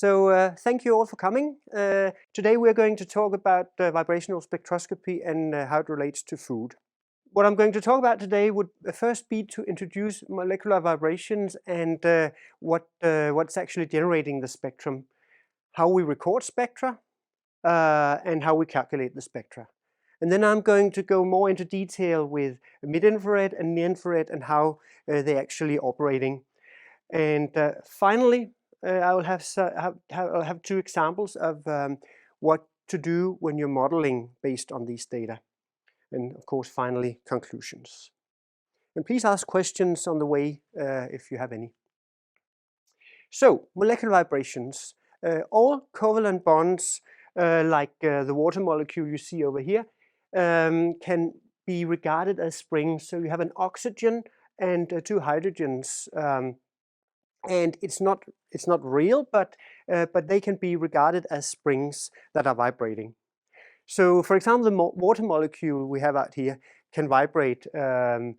Thank you all for coming. Today we're going to talk about vibrational spectroscopy and how it relates to food. What I'm going to talk about today would first be to introduce molecular vibrations and what's actually generating the spectrum, how we record spectra, and how we calculate the spectra. And then I'm going to go more into detail with mid-infrared and near-infrared and how they're actually operating. And finally, I'll have two examples of what to do when you're modeling based on these data. And of course, finally, conclusions. And please ask questions on the way if you have any. So, molecular vibrations. All covalent bonds, like the water molecule you see over here, can be regarded as springs. So you have an oxygen and two hydrogens. And it's not real, but they can be regarded as springs that are vibrating. So, for example, the water molecule we have out here can vibrate, and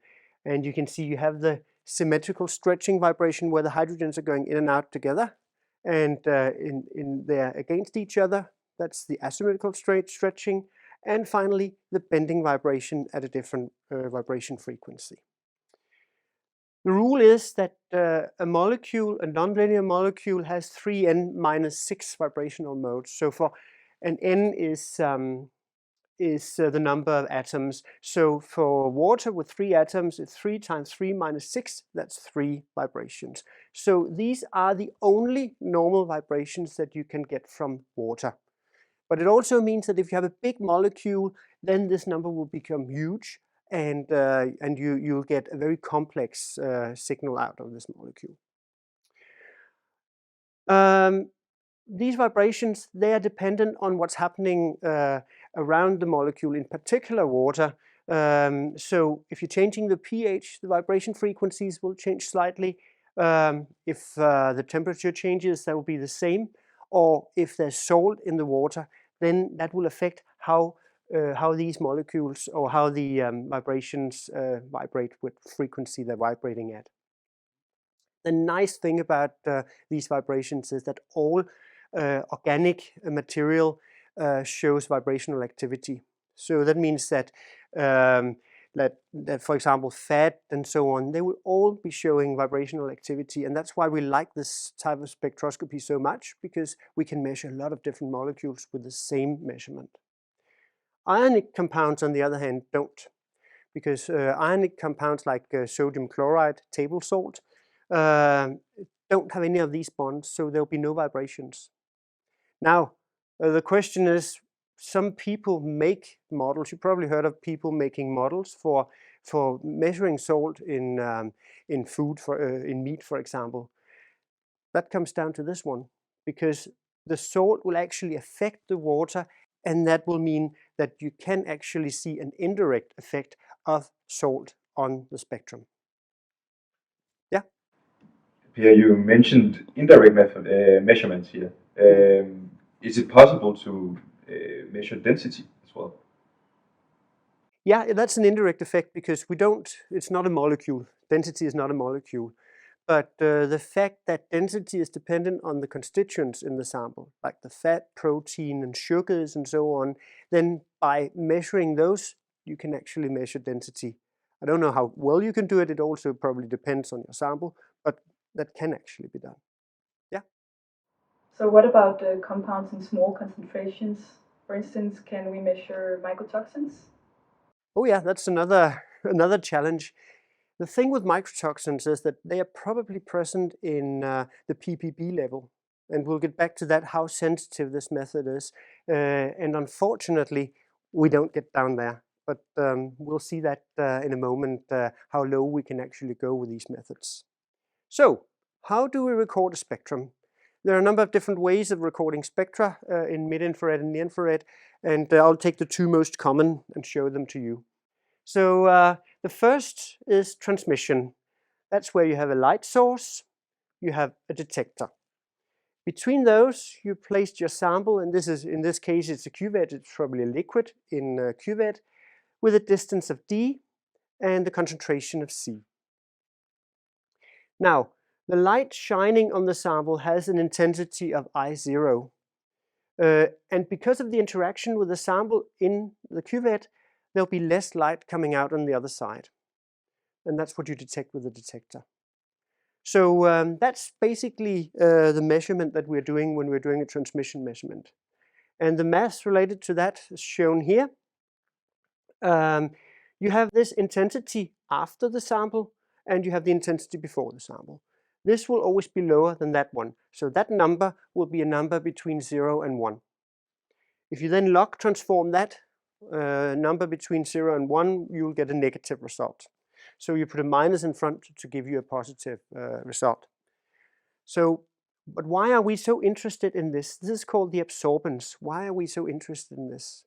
you can see you have the symmetrical stretching vibration where the hydrogens are going in and out together, and they're against each other. That's the asymmetrical stretching, and finally the bending vibration at a different vibration frequency. The rule is that a molecule, a nonlinear molecule, has 3n-6 vibrational modes. So for an n is the number of atoms. So for water with 3 atoms, it's 3 times 3 minus 6. That's 3 vibrations. So these are the only normal vibrations that you can get from water. But it also means that if you have a big molecule, then this number will become huge. And you'll get a very complex signal out of this molecule. These vibrations, they are dependent on what's happening around the molecule, in particular water. So if you're changing the pH, the vibration frequencies will change slightly. If the temperature changes, that will be the same. Or if there's salt in the water, then that will affect how these molecules or how the vibrations vibrate with frequency they're vibrating at. The nice thing about these vibrations is that all organic material shows vibrational activity. So that means that, for example, fat and so on, they will all be showing vibrational activity. And that's why we like this type of spectroscopy so much, because we can measure a lot of different molecules with the same measurement. Ionic compounds, on the other hand, don't, because ionic compounds like sodium chloride, table salt, don't have any of these bonds, so there'll be no vibrations. Now, the question is, some people make models. You probably heard of people making models for measuring salt in food, in meat, for example. That comes down to this one, because the salt will actually affect the water, and that will mean that you can actually see an indirect effect of salt on the spectrum. Yeah? Pierre, you mentioned indirect measurements here. Is it possible to measure density as well? Yeah, that's an indirect effect, because it's not a molecule. Density is not a molecule. But the fact that density is dependent on the constituents in the sample, like the fat, protein, and sugars, and so on, then by measuring those, you can actually measure density. I don't know how well you can do it. It also probably depends on your sample, but that can actually be done. Yeah. So what about compounds in small concentrations? For instance, can we measure mycotoxins? Oh yeah, that's another challenge. The thing with mycotoxins is that they are probably present in the ppb level. And we'll get back to that, how sensitive this method is. And unfortunately, we don't get down there. But we'll see that in a moment, how low we can actually go with these methods. So, how do we record a spectrum? There are a number of different ways of recording spectra in mid-infrared and near-infrared. And I'll take the two most common and show them to you. So the first is transmission. That's where you have a light source, you have a detector. Between those, you placed your sample, and in this case it's a cuvette. It's probably a liquid in a cuvette with a distance of d and the concentration of C. Now, The light shining on the sample has an intensity of I0. And because of the interaction with the sample in the cuvette, there'll be less light coming out on the other side. And that's what you detect with the detector. So that's basically the measurement that we're doing when we're doing a transmission measurement. And the mass related to that is shown here. You have this intensity after the sample, and you have the intensity before the sample. This will always be lower than that one. So that number will be a number between 0 and 1. If you then log transform that number between 0 and 1, you'll get a negative result. So you put a minus in front to give you a positive result. But why are we so interested in this? This is called the absorbance. Why are we so interested in this?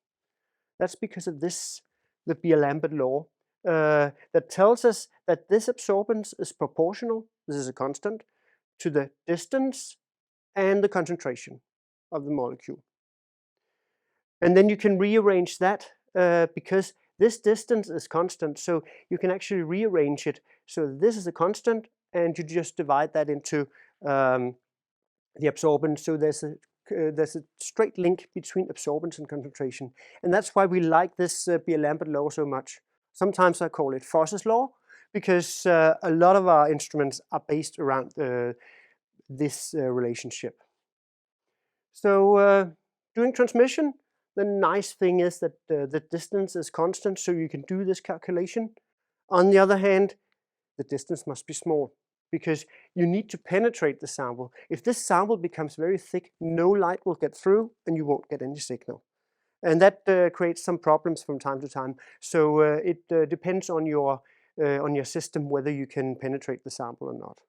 That's because of this, the Beer-Lambert law, that tells us that this absorbance is proportional, this is a constant, to the distance and the concentration of the molecule. And then you can rearrange that because this distance is constant, so you can actually rearrange it. So this is a constant, and you just divide that into the absorbance. So there's a straight link between absorbance and concentration. And that's why we like this Beer-Lambert law so much. Sometimes I call it Foss's law, because a lot of our instruments are based around this relationship. So doing transmission, the nice thing is that the distance is constant, so you can do this calculation. On the other hand, the distance must be small, because you need to penetrate the sample. If this sample becomes very thick, no light will get through and you won't get any signal. And that creates some problems from time to time. So it depends on your system whether you can penetrate the sample or not.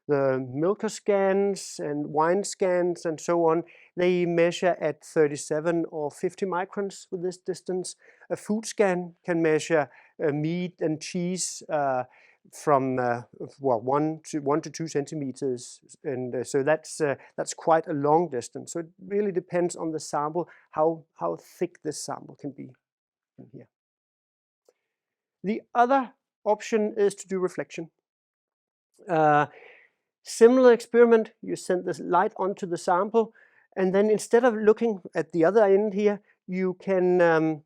The Milker scans and wine scans and so on, they measure at 37 or 50 microns with this distance. A food scan can measure meat and cheese from 1 to 2 centimeters, and so that's quite a long distance. So it really depends on the sample how thick this sample can be in here. The other option is to do reflection. Similar experiment, you send this light onto the sample, and then instead of looking at the other end here, you can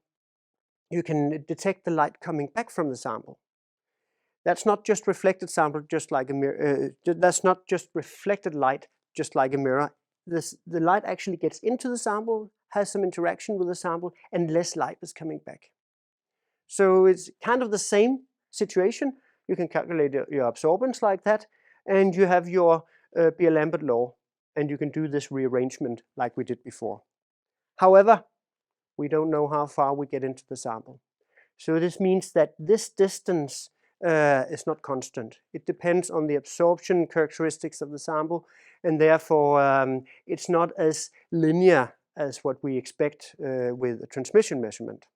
detect the light coming back from the sample. That's not just reflected sample, just like a mirror. That's not just reflected light, just like a mirror. The light actually gets into the sample, has some interaction with the sample, and less light is coming back. So it's kind of the same situation. You can calculate your absorbance like that, and you have your Beer-Lambert law, and you can do this rearrangement like we did before. However, we don't know how far we get into the sample. So this means that this distance is not constant. It depends on the absorption characteristics of the sample, and therefore it's not as linear as what we expect with a transmission measurement.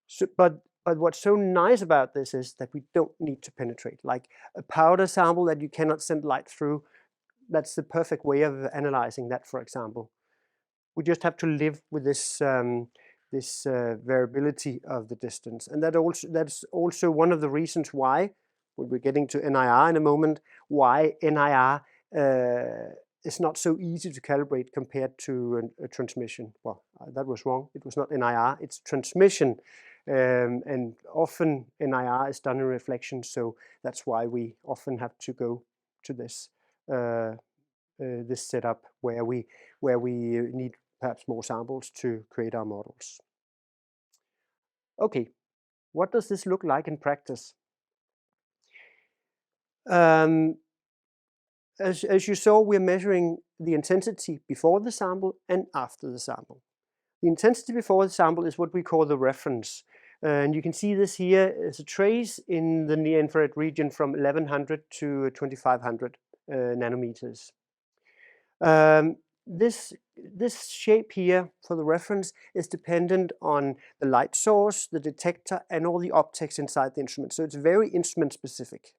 So, but what's so nice about this is that we don't need to penetrate. Like a powder sample that you cannot send light through, that's the perfect way of analyzing that, for example. We just have to live with this variability of the distance. And that's also one of the reasons why, when we're getting to NIR in a moment, why NIR is not so easy to calibrate compared to a transmission. Well, that was wrong. It was not NIR, it's transmission. And often NIR is done in reflection, so that's why we often have to go to this this setup where we need perhaps more samples to create our models. Okay, what does this look like in practice? As you saw, we're measuring the intensity before the sample and after the sample. The intensity before the sample is what we call the reference. And you can see this here as a trace in the near-infrared region from 1100 to 2500 nanometers. This shape here for the reference is dependent on the light source, the detector, and all the optics inside the instrument. So it's very instrument specific.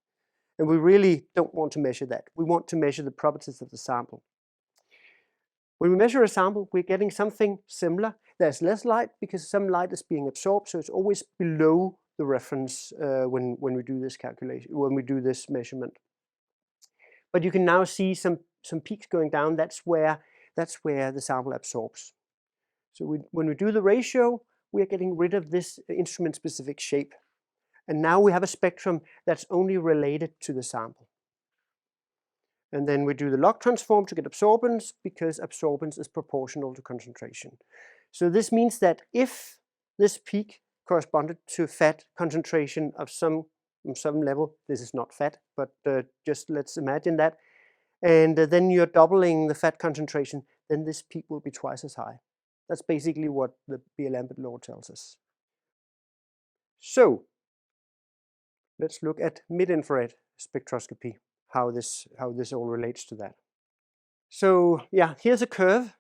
And we really don't want to measure that. We want to measure the properties of the sample. When we measure a sample, we're getting something similar. There's less light because some light is being absorbed, so it's always below the reference when we do this calculation, when we do this measurement. but you can now see some peaks going down. That's where the sample absorbs. So when we do the ratio, we are getting rid of this instrument-specific shape. And now we have a spectrum that's only related to the sample. And then we do the log transform to get absorbance, because absorbance is proportional to concentration. So this means that if this peak corresponded to fat concentration of some level, this is not fat, but just let's imagine that, and then you're doubling the fat concentration, then this peak will be twice as high. That's basically what the Beer-Lambert law tells us. So let's look at mid-infrared spectroscopy, how this all relates to that. So yeah, here's a curve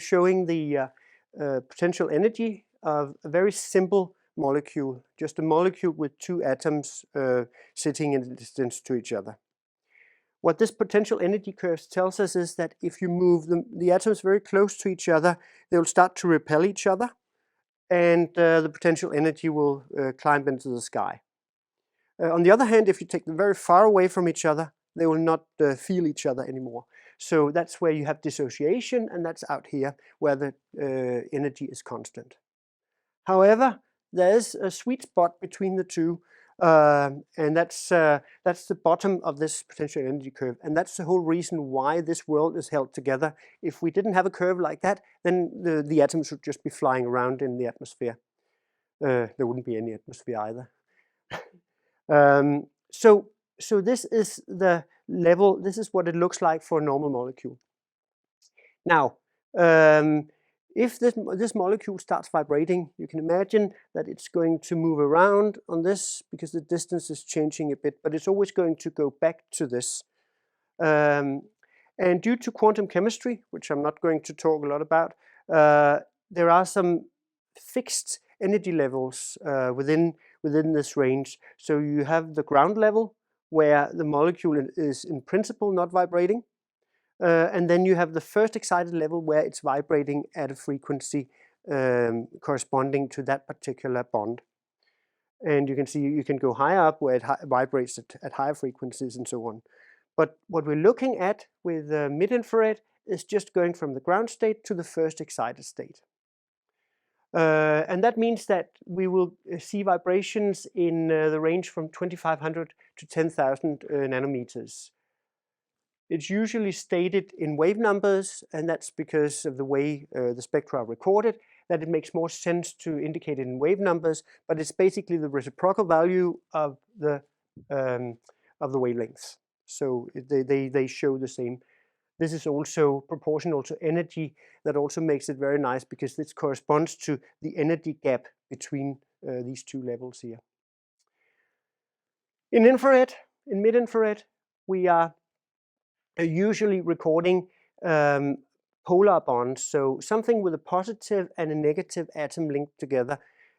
showing the potential energy of a very simple molecule, just a molecule with two atoms sitting in a distance to each other. What this potential energy curve tells us is that if you move the atoms very close to each other, they will start to repel each other, and the potential energy will climb into the sky. On the other hand, if you take them very far away from each other, they will not feel each other anymore. So that's where you have dissociation, and that's out here where the energy is constant. However, there is a sweet spot between the two, and that's the bottom of this potential energy curve, and that's the whole reason why this world is held together. If we didn't have a curve like that, then the atoms would just be flying around in the atmosphere. There wouldn't be any atmosphere either. So this is the level. This is what it looks like for a normal molecule. Now, if this molecule starts vibrating, you can imagine that it's going to move around on this because the distance is changing a bit, but it's always going to go back to this. And due to quantum chemistry, which I'm not going to talk a lot about, there are some fixed energy levels within this range. So you have the ground level, where the molecule is in principle not vibrating. And then you have the first excited level, where it's vibrating at a frequency corresponding to that particular bond. And you can see you can go higher up, where it vibrates at higher frequencies and so on. But what we're looking at with mid-infrared is just going from the ground state to the first excited state. And that means that we will see vibrations in the range from 2500 to 10,000 nanometers. It's usually stated in wave numbers, and that's because of the way the spectra are recorded, that it makes more sense to indicate it in wave numbers, but it's basically the reciprocal value of the wavelengths. So they show the same. This is also proportional to energy. That also makes it very nice, because this corresponds to the energy gap between these two levels here. In mid-infrared, we are usually recording polar bonds, so something with a positive and a negative atom linked together.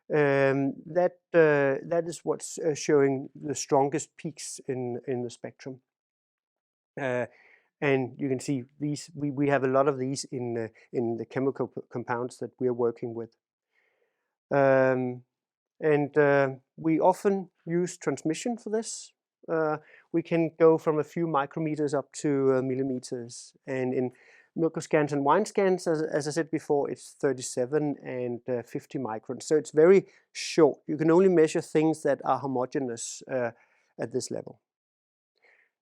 That is what's showing the strongest peaks in the spectrum. And you can see these. We have a lot of these in the chemical compounds that we are working with. We often use transmission for this. We can go from a few micrometers up to millimeters. And in milk scans and wine scans, as I said before, it's 37 and 50 microns. So it's very short. You can only measure things that are homogeneous at this level.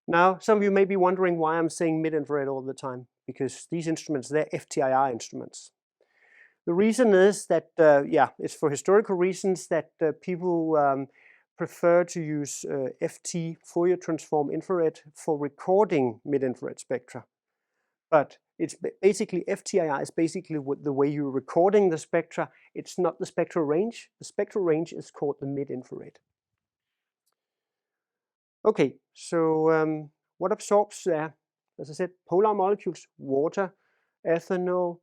Now, some of you may be wondering why I'm saying mid-infrared all the time, because these instruments, they're FTIR instruments. The reason is that, it's for historical reasons that people prefer to use FT, Fourier transform infrared, for recording mid-infrared spectra. But it's basically, FTIR is basically the way you're recording the spectra. It's not the spectral range. The spectral range is called the mid-infrared. Okay, so what absorbs there? As I said, polar molecules, water, ethanol,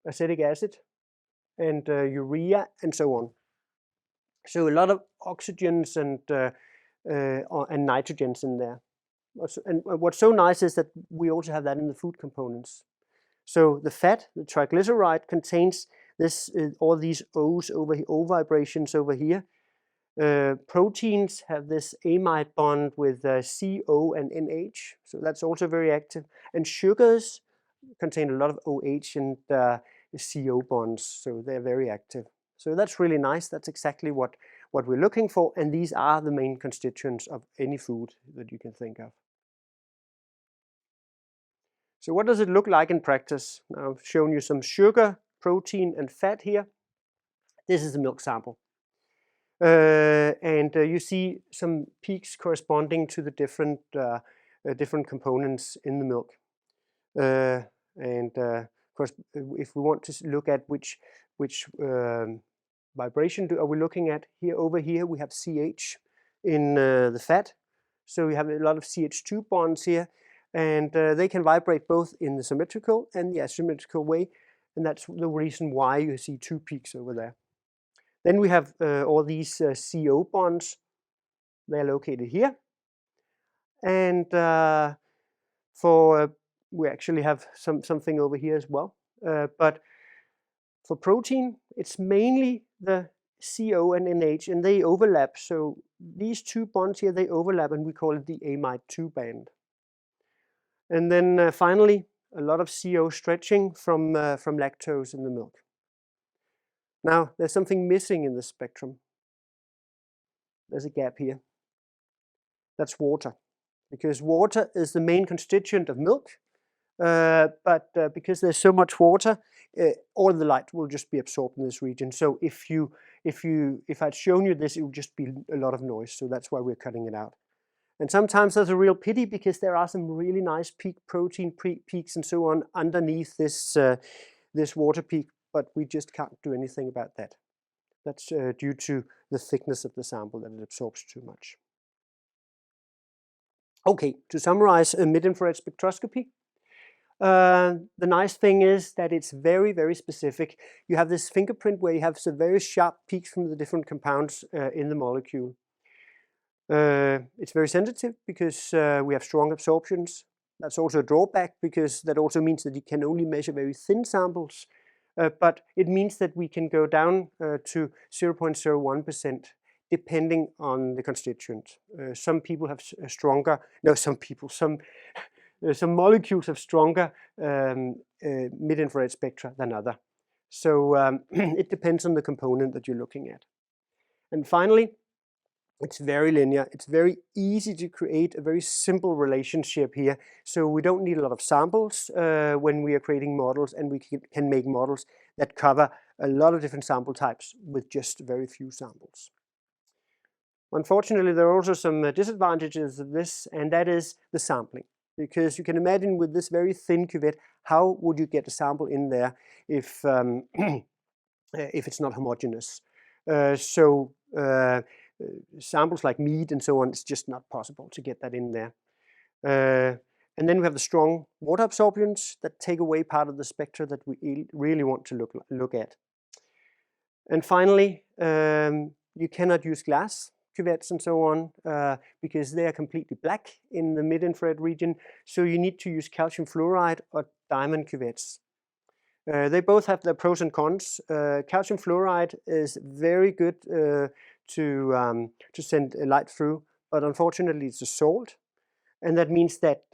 acetic acid, and urea, and so on. So a lot of oxygens and nitrogens in there. And what's so nice is that we also have that in the food components. So the fat, the triglyceride, contains this all these O's over here, O vibrations over here, Proteins have this amide bond with CO and NH, so that's also very active. And sugars contain a lot of OH and CO bonds, so they're very active. So that's really nice. That's exactly what we're looking for, and these are the main constituents of any food that you can think of. So what does it look like in practice? Now I've shown you some sugar, protein, and fat here. This is the milk sample. And you see some peaks corresponding to the different components in the milk. Of course, if we want to look at which vibration are we looking at here, over here we have CH in the fat. So we have a lot of CH2 bonds here, and they can vibrate both in the symmetrical and the asymmetrical way, and that's the reason why you see two peaks over there. Then we have all these CO bonds. They're located here, and we actually have something over here as well. But for protein, it's mainly the CO and NH, and they overlap. So these two bonds here, they overlap, and we call it the amide 2 band. And then finally, a lot of CO stretching from lactose in the milk. Now, there's something missing in the spectrum. There's a gap here. That's water, because water is the main constituent of milk. But because there's so much water, all the light will just be absorbed in this region. So if I'd shown you this, it would just be a lot of noise. So that's why we're cutting it out. And sometimes there's a real pity, because there are some really nice protein peaks and so on underneath this this water peak, but we just can't do anything about that. That's due to the thickness of the sample, that it absorbs too much. Okay, to summarize mid-infrared spectroscopy. The nice thing is that it's very, very specific. You have this fingerprint where you have some very sharp peaks from the different compounds in the molecule. It's very sensitive because we have strong absorptions. That's also a drawback, because that also means that you can only measure very thin samples. But it means that we can go down to 0.01%. Depending on the constituent. Some people have some molecules have stronger mid-infrared spectra than other. So it depends on the component that you're looking at. And finally, it's very linear. It's very easy to create a very simple relationship here. So we don't need a lot of samples when we are creating models, and we can make models that cover a lot of different sample types with just very few samples. Unfortunately, there are also some disadvantages of this, and that is the sampling. Because you can imagine, with this very thin cuvette, how would you get a sample in there if it's not homogeneous? Samples like meat and so on, it's just not possible to get that in there. And then we have the strong water absorptions that take away part of the spectra that we really want to look at. And finally, you cannot use glass cuvettes and so on, because they are completely black in the mid-infrared region. So you need to use calcium fluoride or diamond cuvettes. They both have their pros and cons. Calcium fluoride is very good to send light through, but unfortunately it's a salt, and that means that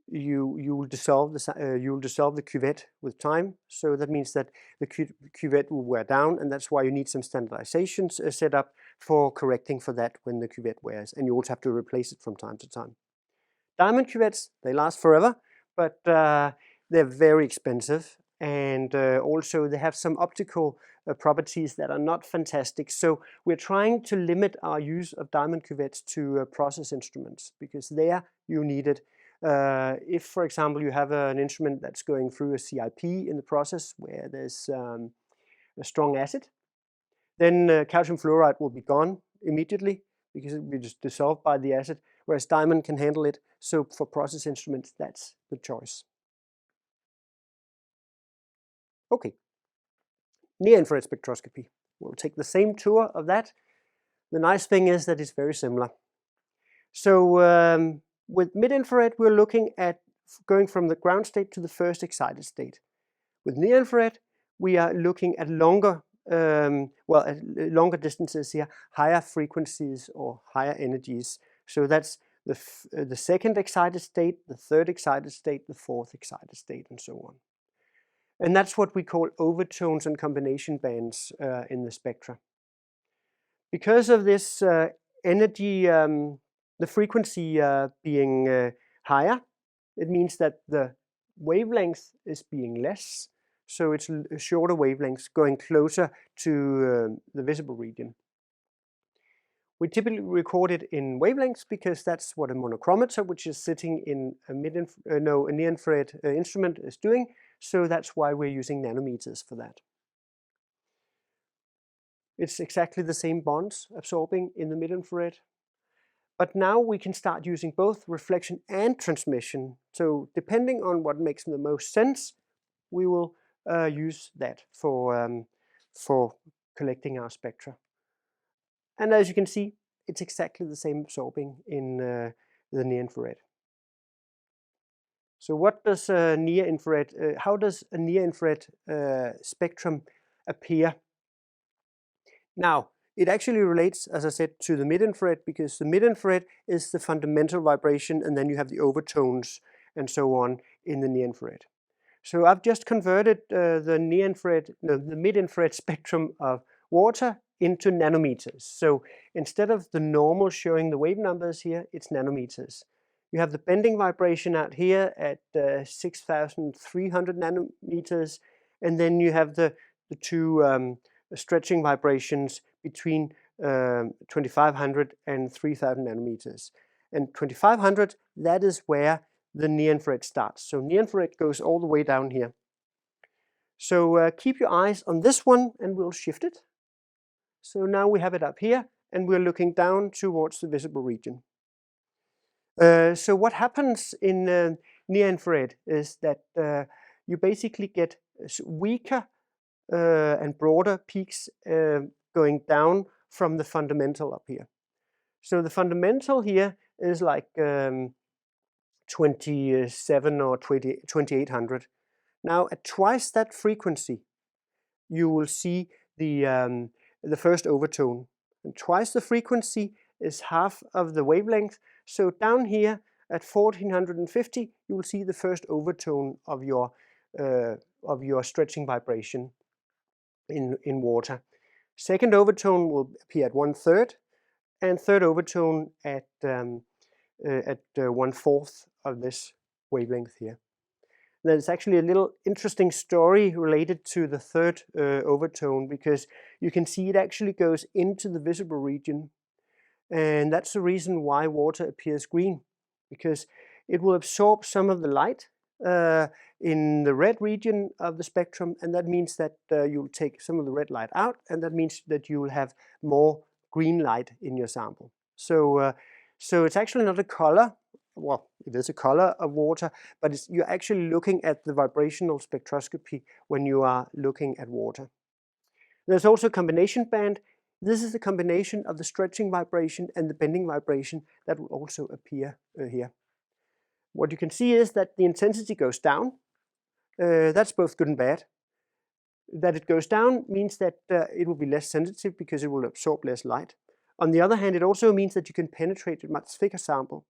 you will dissolve the cuvette with time. So that means that the cuvette will wear down, and that's why you need some standardizations set up for correcting for that when the cuvette wears, and you also have to replace it from time to time. Diamond cuvettes, they last forever, but they're very expensive, and also they have some optical properties that are not fantastic. So we're trying to limit our use of diamond cuvettes to process instruments, because there you need it. If, for example, you have an instrument that's going through a CIP in the process where there's a strong acid, then calcium fluoride will be gone immediately, because it will be just dissolved by the acid, whereas diamond can handle it. So for process instruments, that's the choice. Okay, near-infrared spectroscopy. We'll take the same tour of that. The nice thing is that it's very similar. So with mid-infrared, we're looking at going from the ground state to the first excited state. With near-infrared, we are looking at longer well, at longer distances here, higher frequencies or higher energies. So that's the second excited state, the third excited state, the fourth excited state, and so on. And that's what we call overtones and combination bands in the spectra. Because of this energy, the frequency being higher, it means that the wavelength is being less, so it's shorter wavelengths going closer to the visible region. We typically record it in wavelengths because that's what a monochromator, which is sitting in a near-infrared instrument, is doing, so that's why we're using nanometers for that. It's exactly the same bonds absorbing in the mid-infrared. But now we can start using both reflection and transmission. So depending on what makes the most sense, we will use that for collecting our spectra. And as you can see, it's exactly the same absorbing in the near-infrared. So what does near-infrared, how does a near-infrared spectrum appear? Now, it actually relates, as I said, to the mid-infrared, because the mid-infrared is the fundamental vibration, and then you have the overtones and so on in the near-infrared. So I've just converted the mid-infrared spectrum of water into nanometers. So instead of the normal showing the wave numbers here, it's nanometers. You have the bending vibration out here at 6,300 nanometers, and then you have the two stretching vibrations between 2500 and 3000 nanometers. And 2500, that is where the near-infrared starts. So near-infrared goes all the way down here. So keep your eyes on this one and we'll shift it. So now we have it up here and we're looking down towards the visible region. So what happens in near-infrared is that you basically get weaker and broader peaks going down from the fundamental up here. So the fundamental here is like 27 or 2800. Now at twice that frequency, you will see the first overtone. And twice the frequency is half of the wavelength. So down here at 1450, you will see the first overtone of your stretching vibration in water. Second overtone will appear at 1/3, and third overtone at 1/4 of this wavelength here. There's actually a little interesting story related to the third overtone, because you can see it actually goes into the visible region, and that's the reason why water appears green, because it will absorb some of the light in the red region of the spectrum, and that means that you'll take some of the red light out, and that means that you will have more green light in your sample. So it's actually not a color. Well, it is a color of water, but you're actually looking at the vibrational spectroscopy when you are looking at water. There's also a combination band. This is the combination of the stretching vibration and the bending vibration that will also appear here. What you can see is that the intensity goes down. That's both good and bad. That it goes down means that it will be less sensitive because it will absorb less light. On the other hand, it also means that you can penetrate a much thicker sample.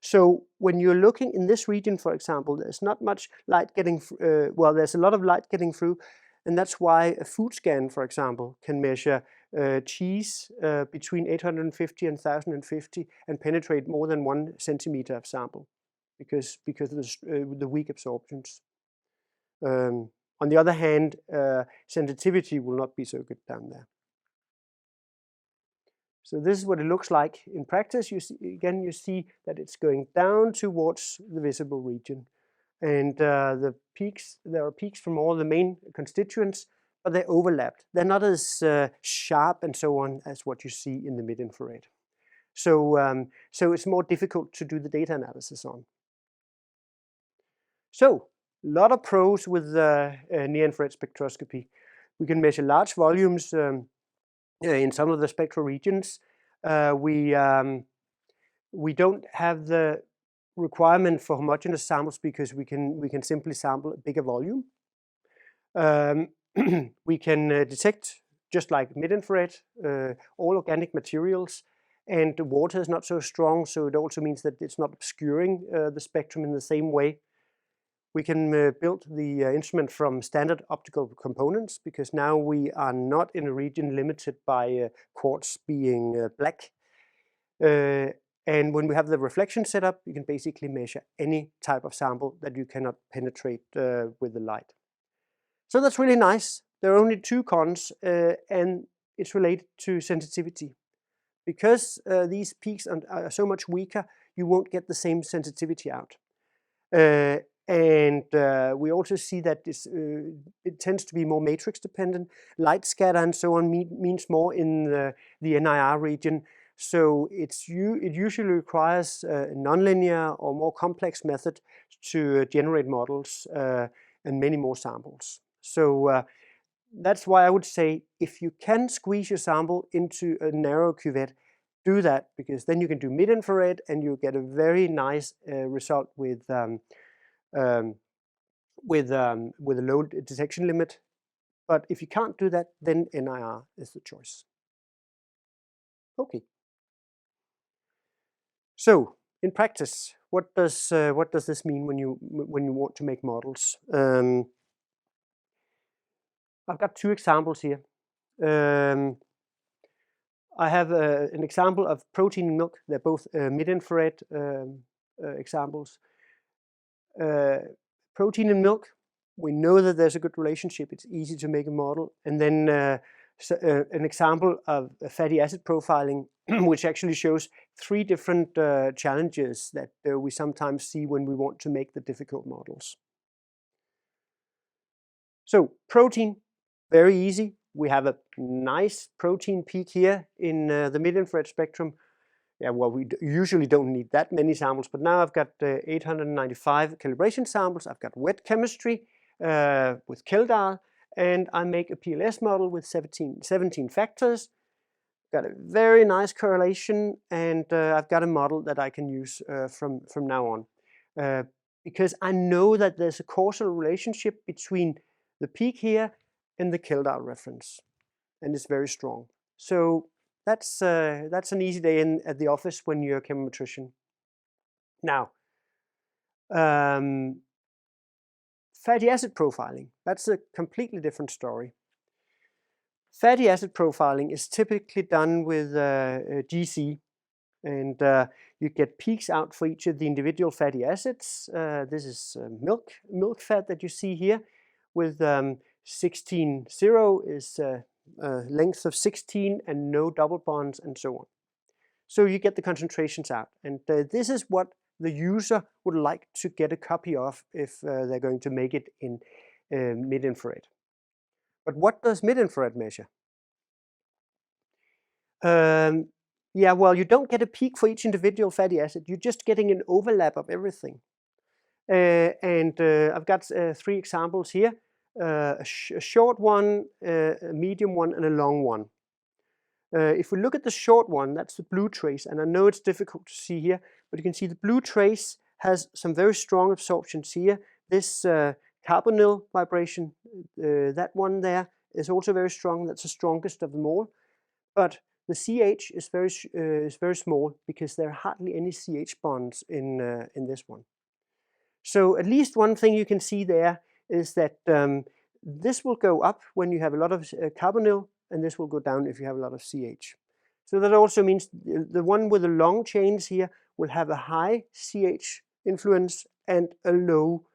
So when you're looking in this region, for example, there's not much light getting, well, there's a lot of light getting through, and that's why a food scan, for example, can measure cheese between 850 and 1050 and penetrate more than 1 centimeter of sample, because of the weak absorptions. On the other hand, sensitivity will not be so good down there. So this is what it looks like in practice. You see that it's going down towards the visible region. And there are peaks from all the main constituents, but they're overlapped. They're not as sharp and so on as what you see in the mid-infrared. So it's more difficult to do the data analysis on. So a lot of pros with near-infrared spectroscopy. We can measure large volumes in some of the spectral regions. We don't have the requirement for homogeneous samples because we can simply sample a bigger volume. We can detect just like mid-infrared, all organic materials, and the water is not so strong, so it also means that it's not obscuring the spectrum in the same way. We can build the instrument from standard optical components, because now we are not in a region limited by quartz being black. And when we have the reflection set up, you can basically measure any type of sample that you cannot penetrate with the light. So that's really nice. There are only two cons, and it's related to sensitivity. Because these peaks are so much weaker, you won't get the same sensitivity out. And we also see that it tends to be more matrix dependent. Light scatter and so on means more in the NIR region. So it usually requires a nonlinear or more complex method to generate models and many more samples. So that's why I would say, if you can squeeze your sample into a narrow cuvette, do that, because then you can do mid-infrared and you get a very nice result with a low detection limit. But if you can't do that, then NIR is the choice. Okay. So in practice, what does this mean when you want to make models? I've got two examples here. I have an example of protein in milk. They're both mid-infrared examples. Protein in milk, we know that there's a good relationship. It's easy to make a model. And then an example of fatty acid profiling, which actually shows three different challenges that we sometimes see when we want to make the difficult models. So protein, very easy. We have a nice protein peak here in the mid-infrared spectrum. Yeah, well, we usually don't need that many samples, but now I've got 895 calibration samples. I've got wet chemistry with Keldar, and I make a PLS model with 17 factors. Got a very nice correlation, and I've got a model that I can use from now on. Because I know that there's a causal relationship between the peak here and the Keldar reference, and it's very strong. So that's an easy day at the office when you're a chemometrician. Now, fatty acid profiling, that's a completely different story. Fatty acid profiling is typically done with GC, and you get peaks out for each of the individual fatty acids. This is milk fat that you see here, with 16,0 is length of 16 and no double bonds and so on. So you get the concentrations out, and this is what the user would like to get a copy of if they're going to make it in mid-infrared. But what does mid-infrared measure? Yeah, well, you don't get a peak for each individual fatty acid. You're just getting an overlap of everything. I've got three examples here. A short one, a medium one, and a long one. If we look at the short one, that's the blue trace, and I know it's difficult to see here, but you can see the blue trace has some very strong absorptions here. This carbonyl vibration, that one there, is also very strong. That's the strongest of them all. But the CH is very small, because there are hardly any CH bonds in this one. So at least one thing you can see there is that this will go up when you have a lot of carbonyl, and this will go down if you have a lot of CH. So that also means the one with the long chains here will have a high CH influence and a low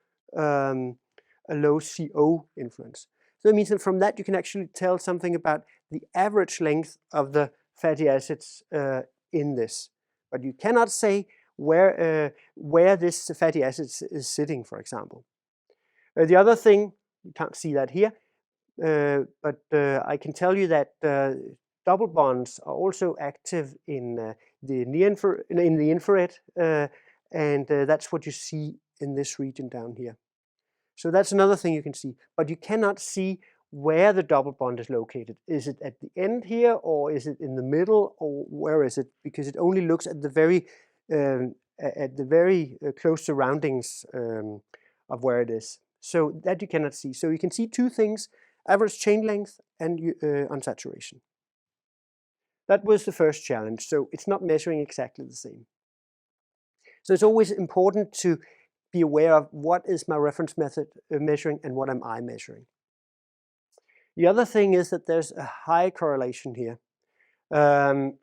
CO influence. So that means that from that you can actually tell something about the average length of the fatty acids in this. But you cannot say where this fatty acid is sitting, for example. The other thing, you can't see that here, but I can tell you that double bonds are also active in the infrared, and that's what you see in this region down here. So that's another thing you can see, but you cannot see where the double bond is located. Is it at the end here, or is it in the middle, or where is it? Because it only looks at the very close surroundings of where it is. So that you cannot see. So you can see two things average chain length, and unsaturation. That was the first challenge, so it's not measuring exactly the same. So it's always important to be aware of what is my reference method measuring and what am I measuring. The other thing is that there's a high correlation here. I've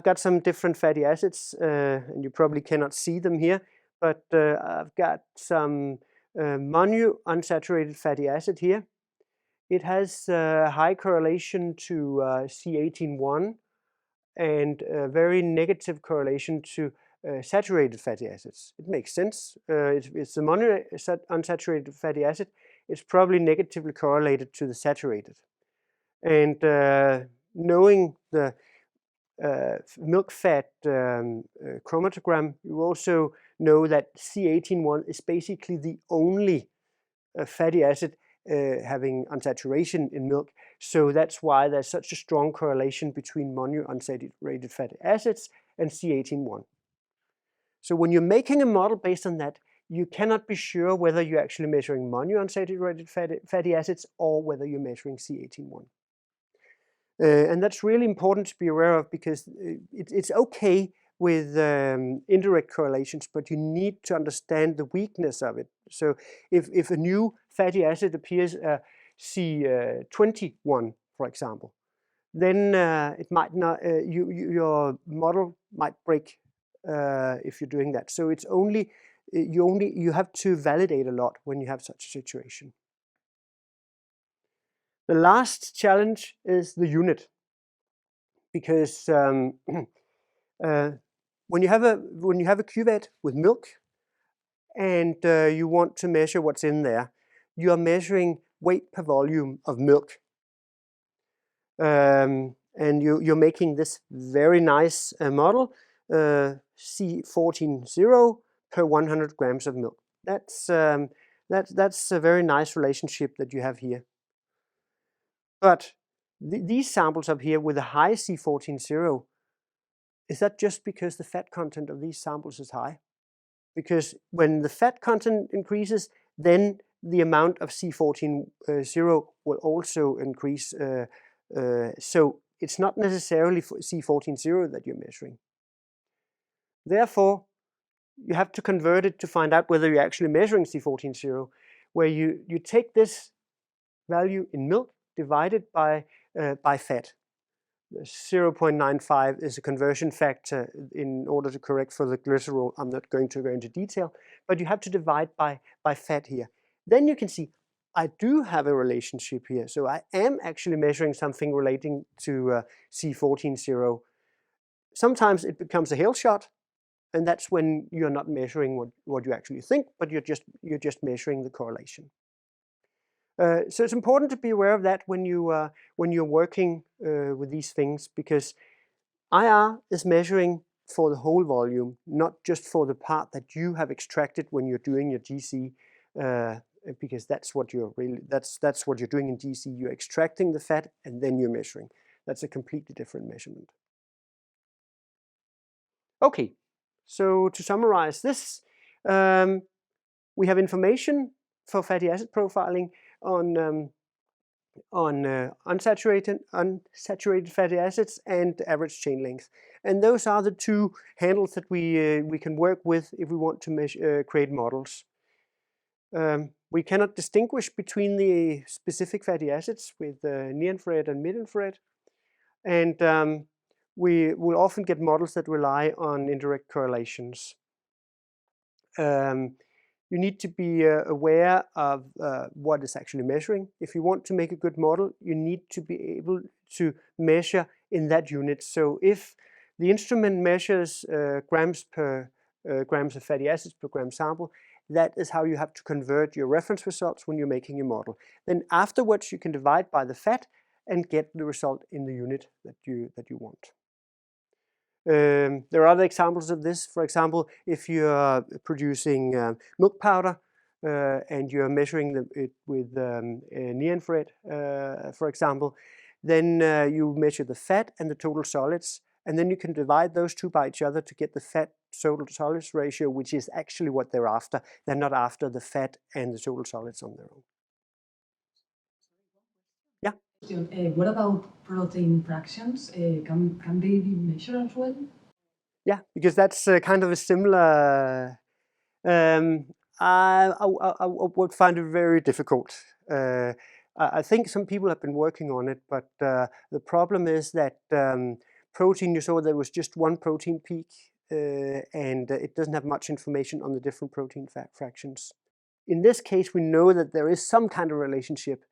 got some different fatty acids, and you probably cannot see them here, but I've got some monounsaturated fatty acid here. It has a high correlation to C18-1 and a very negative correlation to saturated fatty acids. It makes sense. It's the monounsaturated fatty acid. It's probably negatively correlated to the saturated. And knowing the milk fat chromatogram, you also know that C18-1 is basically the only fatty acid having unsaturation in milk. So that's why there's such a strong correlation between monounsaturated fatty acids and C18-1. So when you're making a model based on that, you cannot be sure whether you're actually measuring monounsaturated fatty acids or whether you're measuring C18-1. And that's really important to be aware of, because it's okay with indirect correlations, but you need to understand the weakness of it. So if a new fatty acid appears C21, for example, then it might not, your model might break if you're doing that. So it's only you have to validate a lot when you have such a situation. The last challenge is the unit, because when you have a cuvette with milk and you want to measure what's in there, you are measuring weight per volume of milk. And you're making this very nice model, C14.0 per 100 grams of milk. That's a very nice relationship that you have here. But these samples up here with a high C14.0, is that just because the fat content of these samples is high? Because when the fat content increases, then the amount of C14.0 will also increase. So it's not necessarily C14.0 that you're measuring. Therefore, you have to convert it to find out whether you're actually measuring C14.0, where you take this value in milk divided by fat. 0.95 is a conversion factor in order to correct for the glycerol. I'm not going to go into detail, but you have to divide by fat here. Then you can see I do have a relationship here. So I am actually measuring something relating to C14.0. Sometimes it becomes a hail shot, and that's when you're not measuring what you actually think, but you're just measuring the correlation. So it's important to be aware of that when you're working with these things, because IR is measuring for the whole volume, not just for the part that you have extracted when you're doing your GC, because that's what you're doing in GC. You're extracting the fat and then you're measuring. That's a completely different measurement. Okay, so to summarize this, we have information for fatty acid profiling on unsaturated fatty acids and average chain length. And those are the two handles that we can work with if we want to create models. We cannot distinguish between the specific fatty acids with near-infrared and mid-infrared. And we will often get models that rely on indirect correlations. You need to be aware of what is actually measuring. If you want to make a good model, you need to be able to measure in that unit. So if the instrument measures grams of fatty acids per gram sample, that is how you have to convert your reference results when you're making a model. Then afterwards, you can divide by the fat and get the result in the unit that you want. There are other examples of this. For example, if you're producing milk powder and you're measuring it with near-infrared, for example, then you measure the fat and the total solids, and then you can divide those two by each other to get the fat total solids ratio, which is actually what they're after. They're not after the fat and the total solids on their own. What about protein fractions? Can they be measured as well? Yeah, because that's kind of a similar. I would find it very difficult. I think some people have been working on it, but the problem is that protein, you saw there was just one protein peak, and it doesn't have much information on the different protein fractions. In this case, we know that there is some kind of relationship.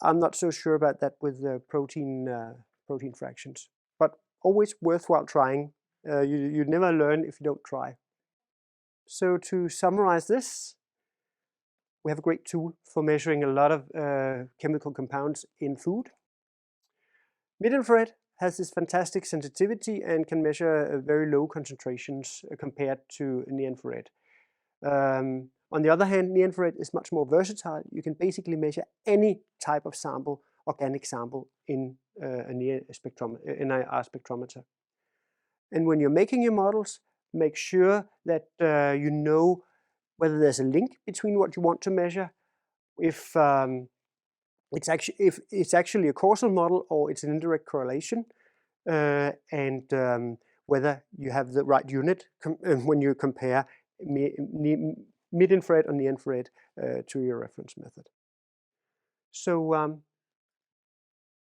I'm not so sure about that with the protein fractions, but always worthwhile trying. You never learn if you don't try. So to summarize this, we have a great tool for measuring a lot of chemical compounds in food. Mid-infrared has this fantastic sensitivity and can measure very low concentrations compared to near-infrared. On the other hand, near-infrared is much more versatile. You can basically measure any type of sample, organic sample, in a near spectrometer, in our spectrometer. And when you're making your models, make sure that you know whether there's a link between what you want to measure, if it's actually a causal model or it's an indirect correlation, and whether you have the right unit when you compare mid-infrared or near-infrared to your reference method. So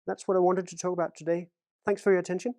that's what I wanted to talk about today. Thanks for your attention.